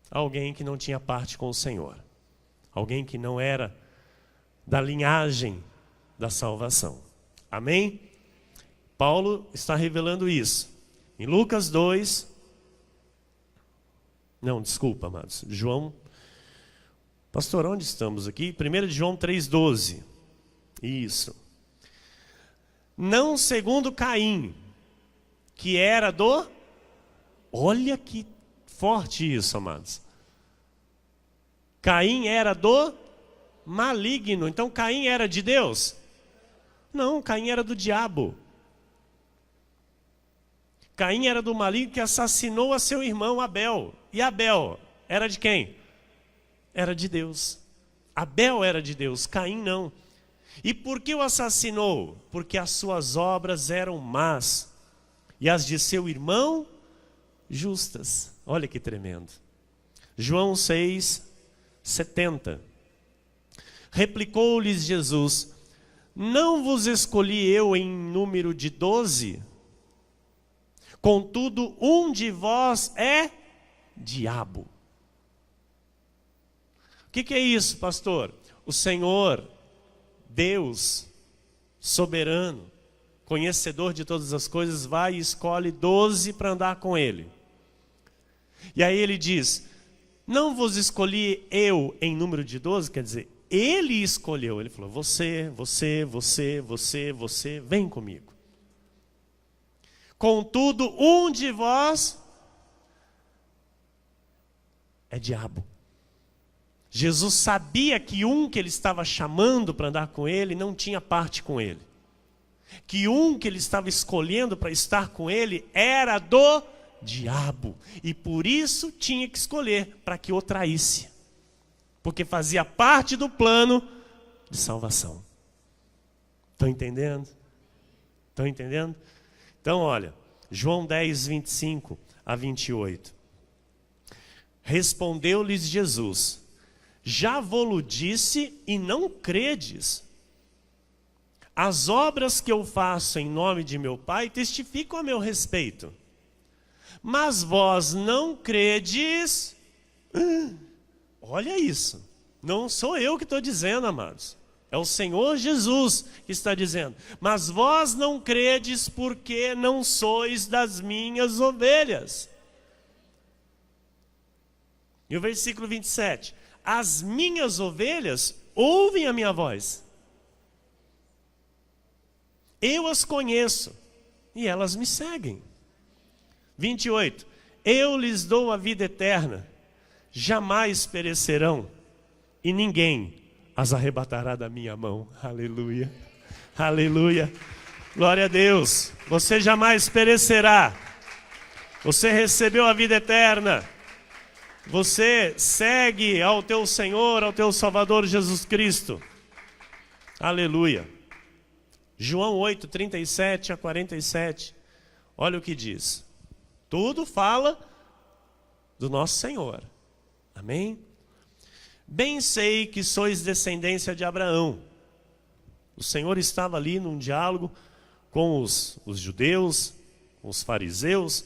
Alguém que não tinha parte com o Senhor. Alguém que não era da linhagem da salvação. Amém? Paulo está revelando isso. Em Lucas 2... Não, desculpa, amados. João... Pastor, onde estamos aqui? 1 João 3,12. Isso. Não segundo Caim, que era do... Olha que forte isso, amados. Caim era do maligno. Então Caim era de Deus? Não, Caim era do diabo. Caim era do maligno que assassinou a seu irmão Abel. E Abel era de quem? Era de Deus. Abel era de Deus, Caim não. E por que o assassinou? Porque as suas obras eram más e as de seu irmão justas. Olha que tremendo. João 6:70. Replicou-lhes Jesus: não vos escolhi eu em número de 12? Contudo, um de vós é diabo. O que é isso, pastor? O Senhor, Deus, soberano, conhecedor de todas as coisas, vai e escolhe 12 para andar com Ele. E aí Ele diz, não vos escolhi eu em número de 12, quer dizer, Ele escolheu. Ele falou, você, vem comigo. Contudo, um de vós é diabo. Jesus sabia que um que ele estava chamando para andar com ele não tinha parte com ele. Que um que ele estava escolhendo para estar com ele era do diabo. E por isso tinha que escolher, para que o traísse. Porque fazia parte do plano de salvação. Estão entendendo? Estão entendendo? Então olha, João 10:25-28. Respondeu-lhes Jesus: já vô-lo disse e não credes. As obras que eu faço em nome de meu Pai testificam a meu respeito. Mas vós não credes. Olha isso. Não sou eu que estou dizendo, amados. É o Senhor Jesus que está dizendo. Mas vós não credes porque não sois das minhas ovelhas. E o versículo 27. As minhas ovelhas ouvem a minha voz. Eu as conheço e elas me seguem. 28. Eu lhes dou a vida eterna, jamais perecerão e ninguém as arrebatará da minha mão. Aleluia, aleluia, glória a Deus. Você jamais perecerá, você recebeu a vida eterna. Você segue ao teu Senhor, ao teu Salvador Jesus Cristo. Aleluia. João 8:37-47. Olha o que diz. Tudo fala do nosso Senhor. Amém? Bem sei que sois descendência de Abraão. O Senhor estava ali num diálogo com os judeus, com os fariseus.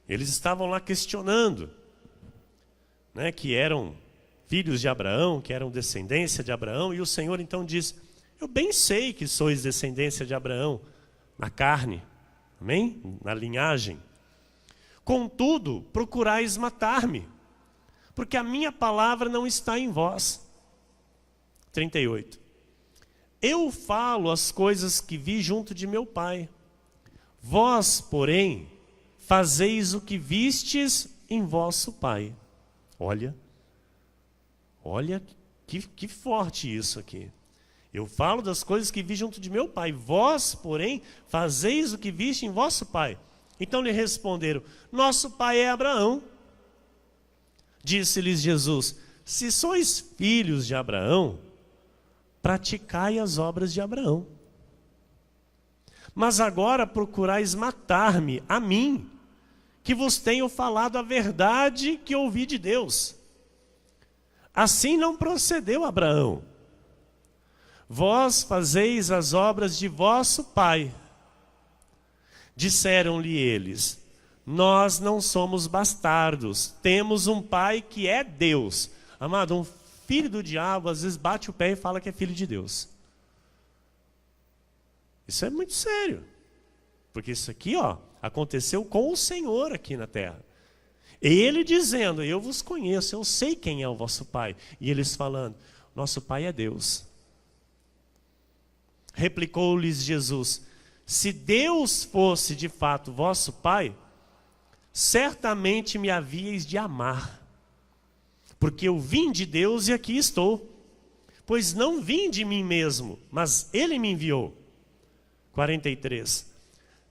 Eles estavam lá questionando, que eram filhos de Abraão, que eram descendência de Abraão, e o Senhor então diz, eu bem sei que sois descendência de Abraão, na carne, amém? Na linhagem. Contudo, procurais matar-me, porque a minha palavra não está em vós. 38. Eu falo as coisas que vi junto de meu Pai. Vós, porém, fazeis o que vistes em vosso Pai. Olha que forte isso aqui. Eu falo das coisas que vi junto de meu Pai. Vós, porém, fazeis o que viste em vosso Pai. Então lhe responderam, nosso pai é Abraão. Disse-lhes Jesus, se sois filhos de Abraão, praticai as obras de Abraão. Mas agora procurais matar-me, a mim, que vos tenho falado a verdade que ouvi de Deus. Assim não procedeu Abraão. Vós fazeis as obras de vosso pai. Disseram-lhe eles: nós não somos bastardos, temos um pai que é Deus. Amado, um filho do diabo às vezes bate o pé e fala que é filho de Deus. Isso é muito sério. Porque isso aqui, aconteceu com o Senhor aqui na terra. Ele dizendo: eu vos conheço, eu sei quem é o vosso pai. E eles falando: nosso pai é Deus. Replicou-lhes Jesus: se Deus fosse de fato vosso pai, certamente me havíeis de amar, porque eu vim de Deus e aqui estou. Pois não vim de mim mesmo, mas Ele me enviou. 43.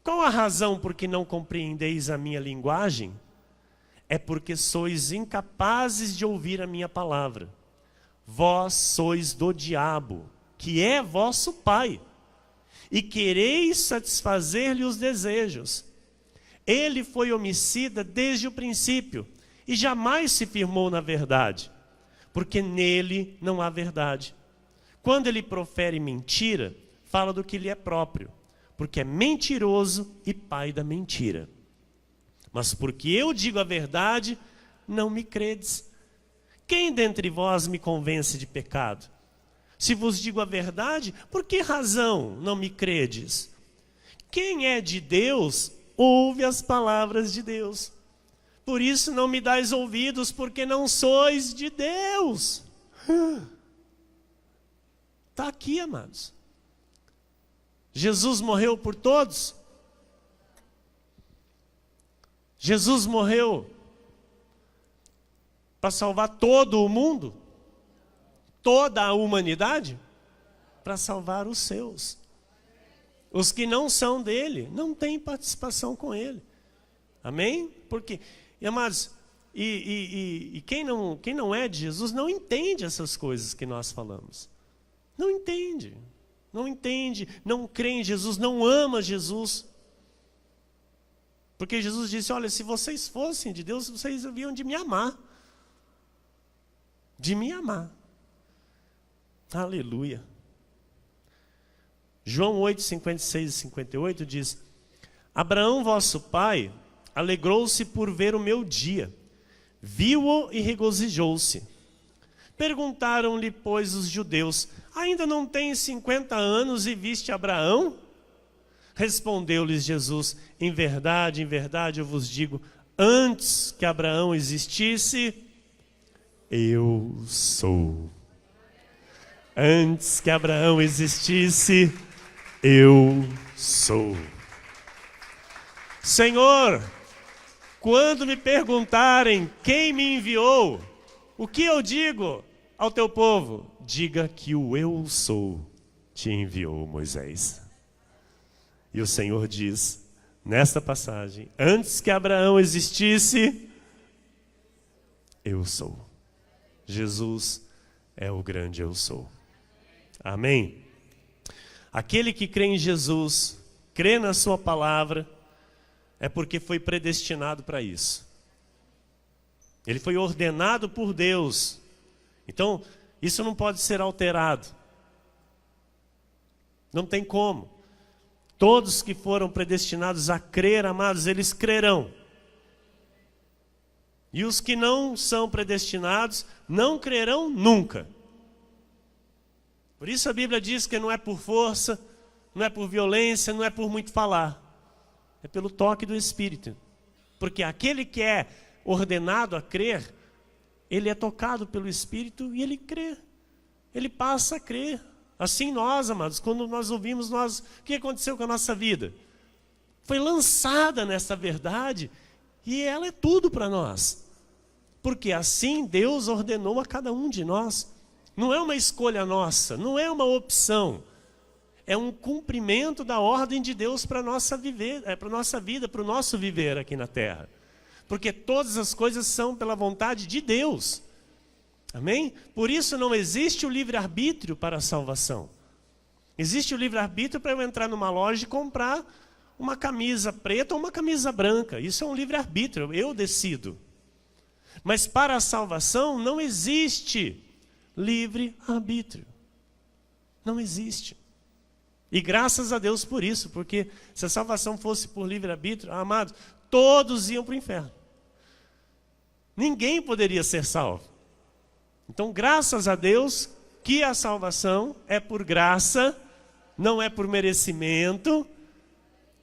Qual a razão por que não compreendeis a minha linguagem? É porque sois incapazes de ouvir a minha palavra. Vós sois do diabo, que é vosso pai, e quereis satisfazer-lhe os desejos. Ele foi homicida desde o princípio, e jamais se firmou na verdade, porque nele não há verdade. Quando ele profere mentira, fala do que lhe é próprio, porque é mentiroso e pai da mentira. Mas porque eu digo a verdade, não me credes. Quem dentre vós me convence de pecado? Se vos digo a verdade, por que razão não me credes? Quem é de Deus, ouve as palavras de Deus. Por isso não me dais ouvidos, porque não sois de Deus. Está aqui, amados. Jesus morreu por todos. Jesus morreu para salvar todo o mundo, toda a humanidade, para salvar os seus. Os que não são dele, não têm participação com ele. Amém? Porque, amados, quem não é de Jesus não entende essas coisas que nós falamos. Não entende. Não entende, não crê em Jesus, não ama Jesus. Porque Jesus disse: olha, se vocês fossem de Deus, vocês haviam de me amar. De me amar. Aleluia. João 8, 56 e 58 diz: Abraão, vosso pai, alegrou-se por ver o meu dia. Viu-o e regozijou-se. Perguntaram-lhe, pois, os judeus: ainda não tens 50 anos e viste Abraão? Respondeu-lhes Jesus: em verdade eu vos digo, antes que Abraão existisse, eu sou. Antes que Abraão existisse, eu sou. Senhor, quando me perguntarem quem me enviou, o que eu digo ao teu povo? Diga que o eu sou te enviou, Moisés. E o Senhor diz, nesta passagem: antes que Abraão existisse, eu sou. Jesus é o grande eu sou. Amém? Aquele que crê em Jesus, crê na sua palavra, é porque foi predestinado para isso. Ele foi ordenado por Deus. Então, isso não pode ser alterado. Não tem como. Todos que foram predestinados a crer, amados, eles crerão. E os que não são predestinados, não crerão nunca. Por isso a Bíblia diz que não é por força, não é por violência, não é por muito falar. É pelo toque do Espírito. Porque aquele que é ordenado a crer, ele é tocado pelo Espírito e ele crê. Ele passa a crer. Assim nós, amados, quando nós ouvimos, o que aconteceu com a nossa vida? Foi lançada nessa verdade e ela é tudo para nós. Porque assim Deus ordenou a cada um de nós. Não é uma escolha nossa, não é uma opção. É um cumprimento da ordem de Deus para a nossa vida, para o nosso viver aqui na terra. Porque todas as coisas são pela vontade de Deus. Amém? Por isso não existe o livre-arbítrio para a salvação. Existe o livre-arbítrio para eu entrar numa loja e comprar uma camisa preta ou uma camisa branca. Isso é um livre-arbítrio, eu decido. Mas para a salvação não existe livre-arbítrio. Não existe. E graças a Deus por isso, porque se a salvação fosse por livre-arbítrio, amados, todos iam para o inferno. Ninguém poderia ser salvo. Então, graças a Deus que a salvação é por graça, não é por merecimento,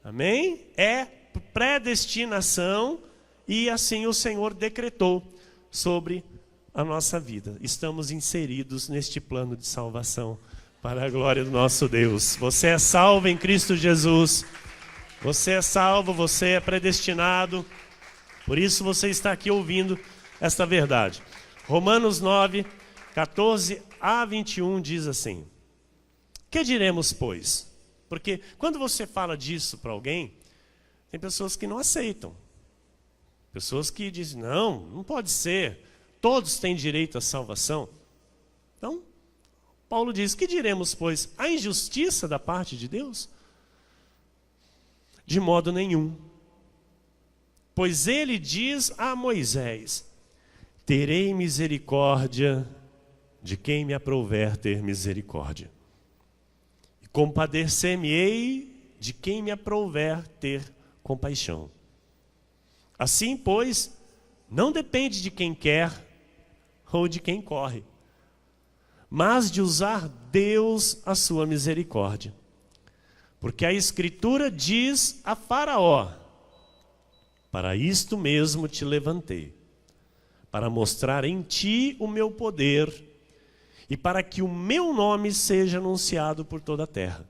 amém? É predestinação, e assim o Senhor decretou sobre a nossa vida. Estamos inseridos neste plano de salvação, para a glória do nosso Deus. Você é salvo em Cristo Jesus, você é salvo, você é predestinado, por isso você está aqui ouvindo esta verdade. Romanos 9, 14 a 21 diz assim: que diremos, pois? Porque quando você fala disso para alguém, tem pessoas que não aceitam. Pessoas que dizem, não pode ser. Todos têm direito à salvação. Então, Paulo diz, que diremos, pois? A injustiça da parte de Deus? De modo nenhum. Pois ele diz a Moisés, terei misericórdia de quem me aprouver ter misericórdia. E compadecer-me-ei de quem me aprouver ter compaixão. Assim, pois, não depende de quem quer ou de quem corre, mas de usar Deus a sua misericórdia. Porque a Escritura diz a Faraó, para isto mesmo te levantei, para mostrar em ti o meu poder e para que o meu nome seja anunciado por toda a terra.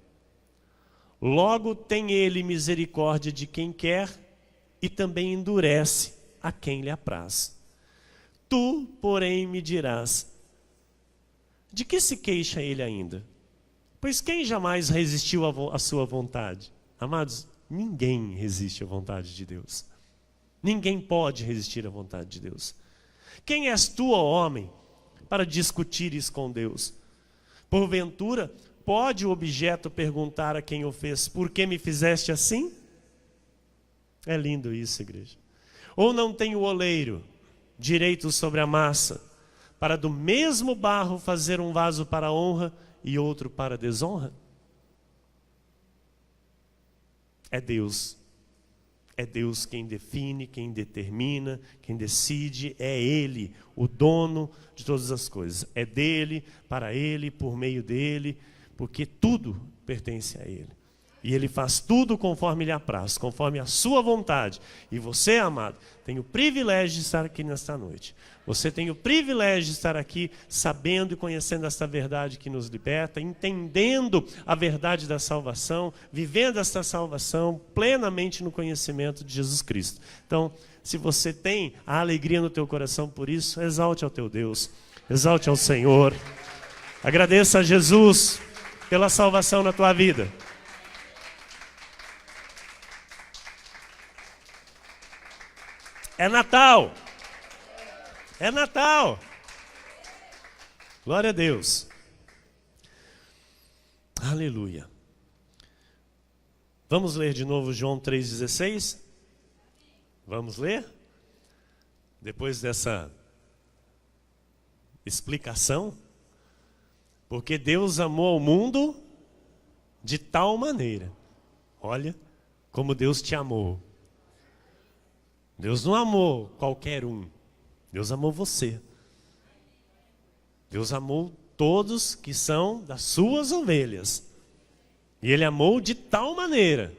Logo tem ele misericórdia de quem quer e também endurece a quem lhe apraz. Tu, porém, me dirás, de que se queixa ele ainda? Pois quem jamais resistiu à sua vontade? Amados, ninguém resiste à vontade de Deus. Ninguém pode resistir à vontade de Deus. Quem és tu, ó homem, para discutires com Deus? Porventura, pode o objeto perguntar a quem o fez, por que me fizeste assim? É lindo isso, igreja. Ou não tem o oleiro direito sobre a massa, para do mesmo barro fazer um vaso para honra e outro para desonra? É Deus. É Deus quem define, quem determina, quem decide. É Ele, o dono de todas as coisas. É dele, para Ele, por meio dele, porque tudo pertence a Ele. E Ele faz tudo conforme lhe apraz, conforme a sua vontade. E você, amado, tem o privilégio de estar aqui nesta noite. Você tem o privilégio de estar aqui sabendo e conhecendo esta verdade que nos liberta, entendendo a verdade da salvação, vivendo esta salvação plenamente no conhecimento de Jesus Cristo. Então, se você tem a alegria no teu coração por isso, exalte ao teu Deus, exalte ao Senhor. Agradeça a Jesus pela salvação na tua vida. É Natal. É Natal. Glória a Deus. Aleluia. Vamos ler de novo João 3,16? Vamos ler? Depois dessa explicação. Porque Deus amou o mundo de tal maneira. Olha como Deus te amou. Deus não amou qualquer um. Deus amou você. Deus amou todos que são das suas ovelhas. E Ele amou de tal maneira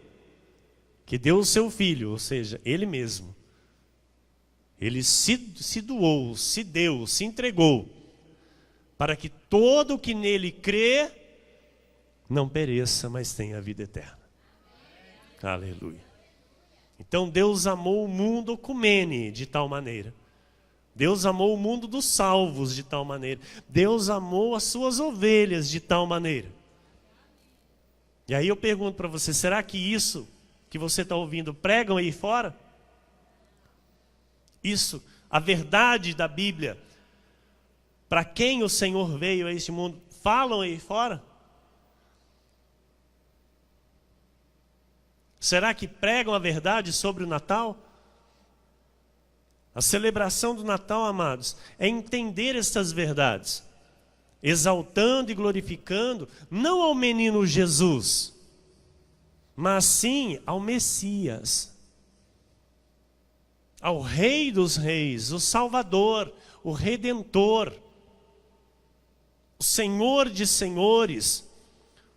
que deu o seu Filho, ou seja, Ele mesmo. Ele se doou, se deu, se entregou, para que todo o que nele crê não pereça, mas tenha a vida eterna. Aleluia. Então Deus amou o mundo ecumene de tal maneira. Deus amou o mundo dos salvos de tal maneira. Deus amou as suas ovelhas de tal maneira. E aí eu pergunto para você, será que isso que você está ouvindo pregam aí fora? Isso, a verdade da Bíblia, para quem o Senhor veio a este mundo, falam aí fora? Será que pregam a verdade sobre o Natal? A celebração do Natal, amados, é entender estas verdades, exaltando e glorificando não ao menino Jesus, mas sim ao Messias, ao Rei dos Reis, o Salvador, o Redentor, o Senhor de Senhores,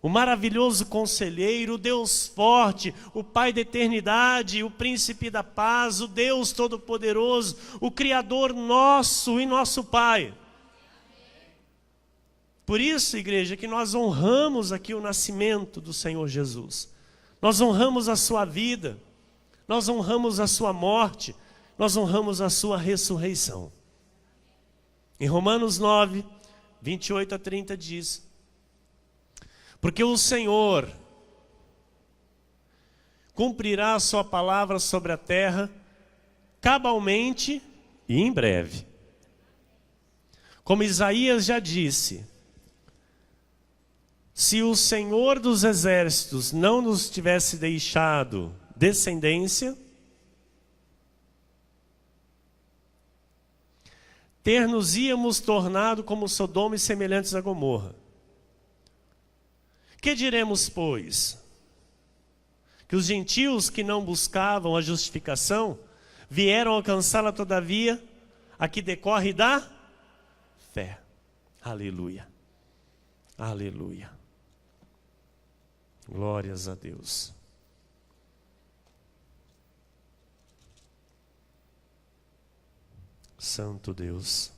o maravilhoso Conselheiro, o Deus forte, o Pai da eternidade, o Príncipe da paz, o Deus Todo-Poderoso, o Criador nosso e nosso Pai. Por isso, igreja, que nós honramos aqui o nascimento do Senhor Jesus. Nós honramos a sua vida, nós honramos a sua morte, nós honramos a sua ressurreição. Em Romanos 9, 28 a 30 diz: porque o Senhor cumprirá a sua palavra sobre a terra cabalmente e em breve. Como Isaías já disse, se o Senhor dos exércitos não nos tivesse deixado descendência, ter-nos-íamos tornado como Sodoma e semelhantes a Gomorra. Que diremos, pois? Que os gentios que não buscavam a justificação vieram alcançá-la todavia, a que decorre da fé. Aleluia. Aleluia. Glórias a Deus. Santo Deus.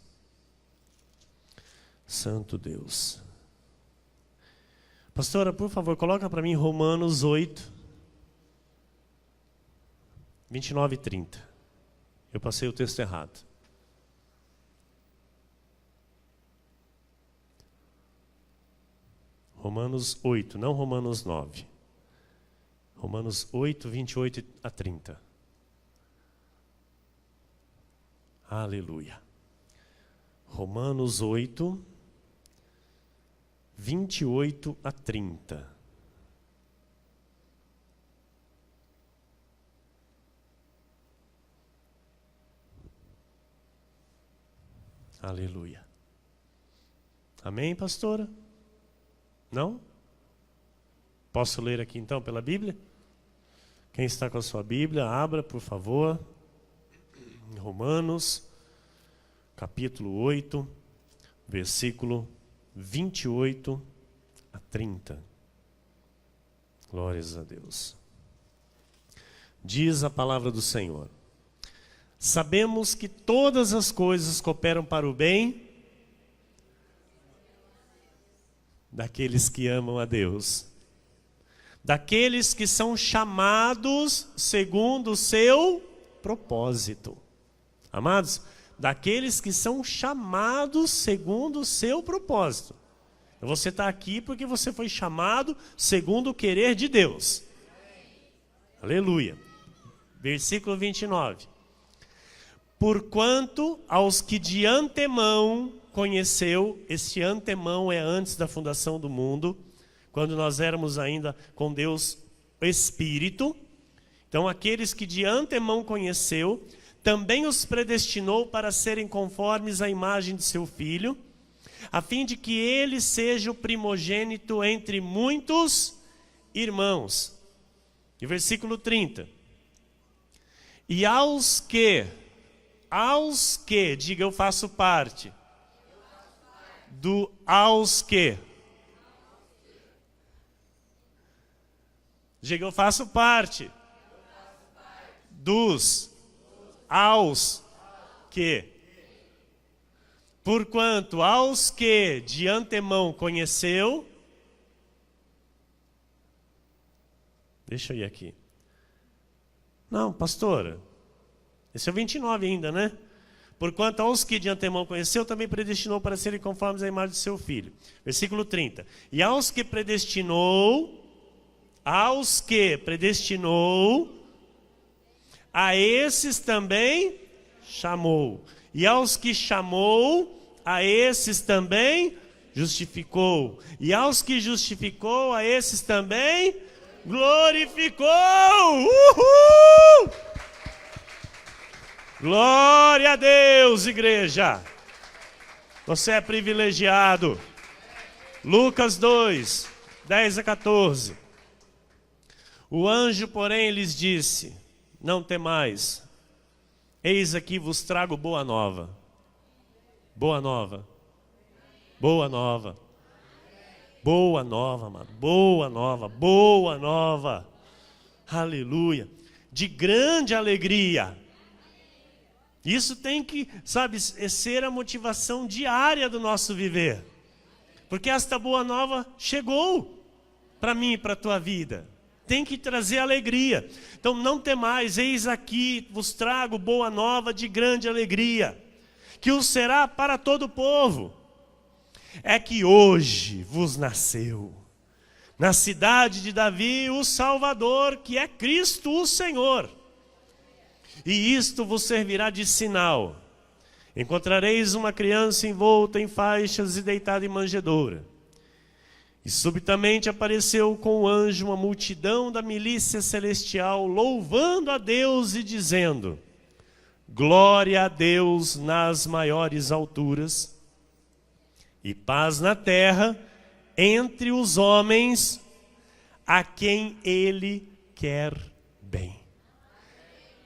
Santo Deus. Pastora, por favor, coloca para mim Romanos 8, 29 e 30. Eu passei o texto errado. Romanos 8, não Romanos 9. Romanos 8, 28 a 30. Aleluia. Romanos 8, 28 a 30. Aleluia. Amém, pastora? Não? Posso ler aqui então pela Bíblia? Quem está com a sua Bíblia, abra, por favor. Em Romanos, capítulo 8, versículo 28 a 30. Glórias a Deus. Diz a palavra do Senhor: sabemos que todas as coisas cooperam para o bem daqueles que amam a Deus, daqueles que são chamados segundo o seu propósito. Amados, daqueles que são chamados segundo o seu propósito. Você está aqui porque você foi chamado segundo o querer de Deus. Aleluia. Versículo 29. Porquanto aos que de antemão conheceu, este antemão é antes da fundação do mundo, quando nós éramos ainda com Deus Espírito. Então aqueles que de antemão conheceu, também os predestinou para serem conformes à imagem de seu Filho, a fim de que ele seja o primogênito entre muitos irmãos. E versículo 30. E aos que, diga eu faço parte, do aos que. Diga eu faço parte, dos aos que. Porquanto aos que de antemão conheceu. Deixa eu ir aqui. Não, pastora, esse é o 29 ainda, né? Porquanto aos que de antemão conheceu, também predestinou para serem conformes à imagem de seu Filho. Versículo 30. E aos que predestinou, a esses também chamou. E aos que chamou, a esses também justificou. E aos que justificou, a esses também glorificou. Uhul! Glória a Deus, igreja. Você é privilegiado. Lucas 2, 10 a 14. O anjo, porém, lhes disse: não temais, eis aqui vos trago boa nova. Boa nova. Boa nova. Boa nova, amado. Boa nova. Boa nova. Aleluia. De grande alegria. Isso tem que, sabe, ser a motivação diária do nosso viver. Porque esta boa nova chegou para mim e para a tua vida. Tem que trazer alegria. Então não temais, eis aqui vos trago boa nova de grande alegria, que o será para todo o povo. É que hoje vos nasceu, na cidade de Davi, o Salvador, que é Cristo o Senhor. E isto vos servirá de sinal. Encontrareis uma criança envolta em faixas e deitada em manjedoura. E subitamente apareceu com o anjo uma multidão da milícia celestial, louvando a Deus e dizendo: glória a Deus nas maiores alturas, e paz na terra entre os homens a quem Ele quer bem.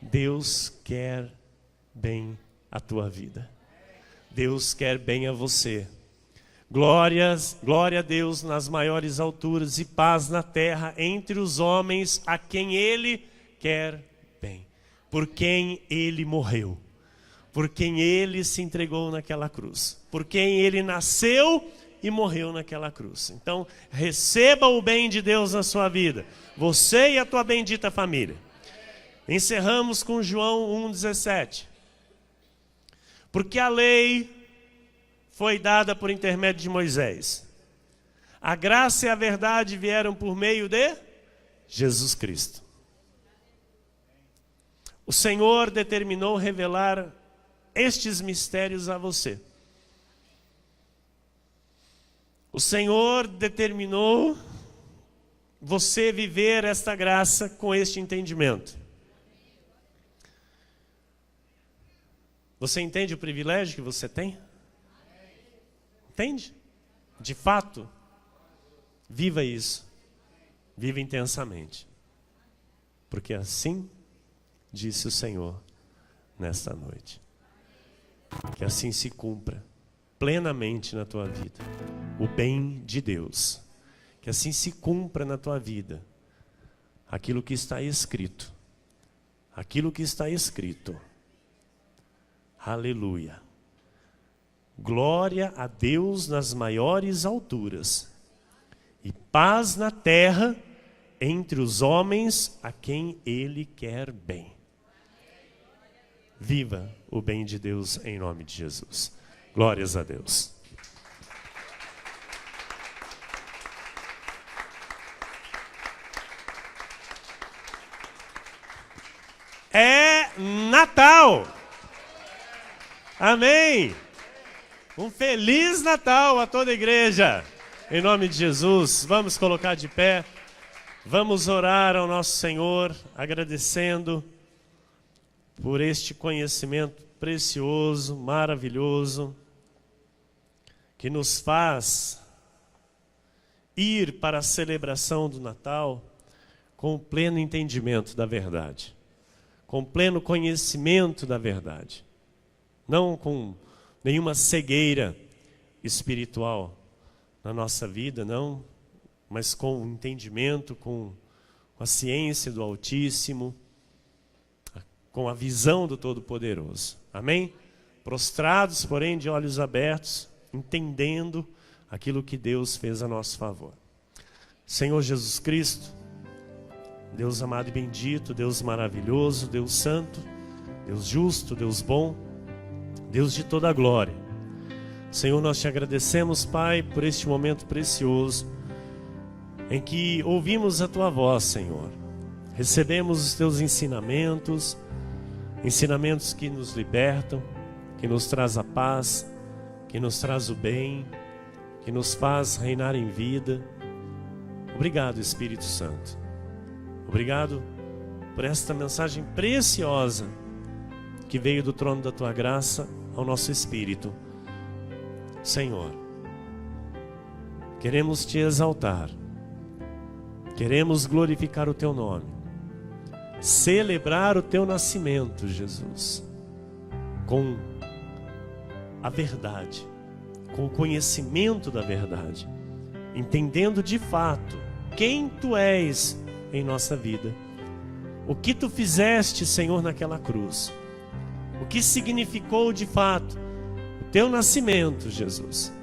Deus quer bem a tua vida. Deus quer bem a você. Glória a Deus nas maiores alturas e paz na terra entre os homens a quem Ele quer bem. Por quem Ele morreu. Por quem Ele se entregou naquela cruz. Por quem Ele nasceu e morreu naquela cruz. Então, receba o bem de Deus na sua vida. Você e a tua bendita família. Encerramos com João 1,17. Porque a lei foi dada por intermédio de Moisés. A graça e a verdade vieram por meio de Jesus Cristo. O Senhor determinou revelar estes mistérios a você. O Senhor determinou você viver esta graça com este entendimento. Você entende o privilégio que você tem? Entende? De fato, viva isso. Viva intensamente. Porque assim disse o Senhor nesta noite. Que assim se cumpra plenamente na tua vida o bem de Deus. Que assim se cumpra na tua vida aquilo que está escrito. Aquilo que está escrito. Aleluia. Glória a Deus nas maiores alturas e paz na terra entre os homens a quem Ele quer bem. Viva o bem de Deus em nome de Jesus. Glórias a Deus. É Natal. Amém. Um Feliz Natal a toda a igreja. Em nome de Jesus, vamos colocar de pé. Vamos orar ao nosso Senhor, agradecendo por este conhecimento precioso, maravilhoso, que nos faz ir para a celebração do Natal com o pleno entendimento da verdade, com o pleno conhecimento da verdade, não com nenhuma cegueira espiritual na nossa vida, não, mas com o entendimento, com a ciência do Altíssimo, com a visão do Todo-Poderoso. Amém? Prostrados, porém, de olhos abertos, entendendo aquilo que Deus fez a nosso favor. Senhor Jesus Cristo, Deus amado e bendito, Deus maravilhoso, Deus santo, Deus justo, Deus bom, Deus de toda a glória. Senhor, nós te agradecemos, Pai, por este momento precioso em que ouvimos a tua voz, Senhor. Recebemos os teus ensinamentos, ensinamentos que nos libertam, que nos traz a paz, que nos traz o bem, que nos faz reinar em vida. Obrigado, Espírito Santo. Obrigado por esta mensagem preciosa que veio do trono da tua graça ao nosso espírito. Senhor, queremos te exaltar, queremos glorificar o teu nome, celebrar o teu nascimento, Jesus, com a verdade, com o conhecimento da verdade, entendendo de fato quem tu és em nossa vida, o que tu fizeste, Senhor, naquela cruz, o que significou de fato o teu nascimento, Jesus.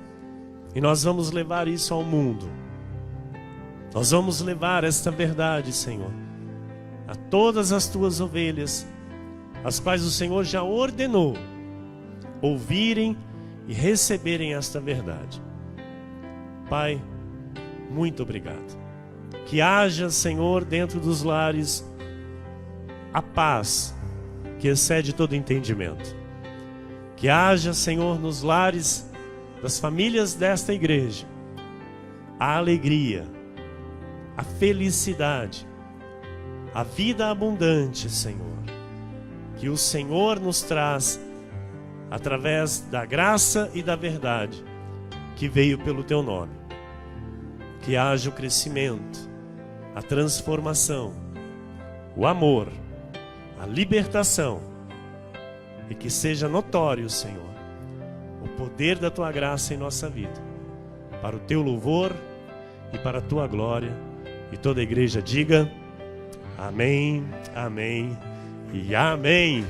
E nós vamos levar isso ao mundo. Nós vamos levar esta verdade, Senhor, a todas as tuas ovelhas, as quais o Senhor já ordenou ouvirem e receberem esta verdade. Pai, muito obrigado. Que haja, Senhor, dentro dos lares a paz que excede todo entendimento. Que haja, Senhor, nos lares das famílias desta igreja a alegria, a felicidade, a vida abundante, Senhor, que o Senhor nos traz através da graça e da verdade que veio pelo teu nome. Que haja o crescimento, a transformação, o amor, a libertação, e que seja notório, Senhor, o poder da tua graça em nossa vida, para o teu louvor e para a tua glória. E toda a igreja diga amém, amém e amém.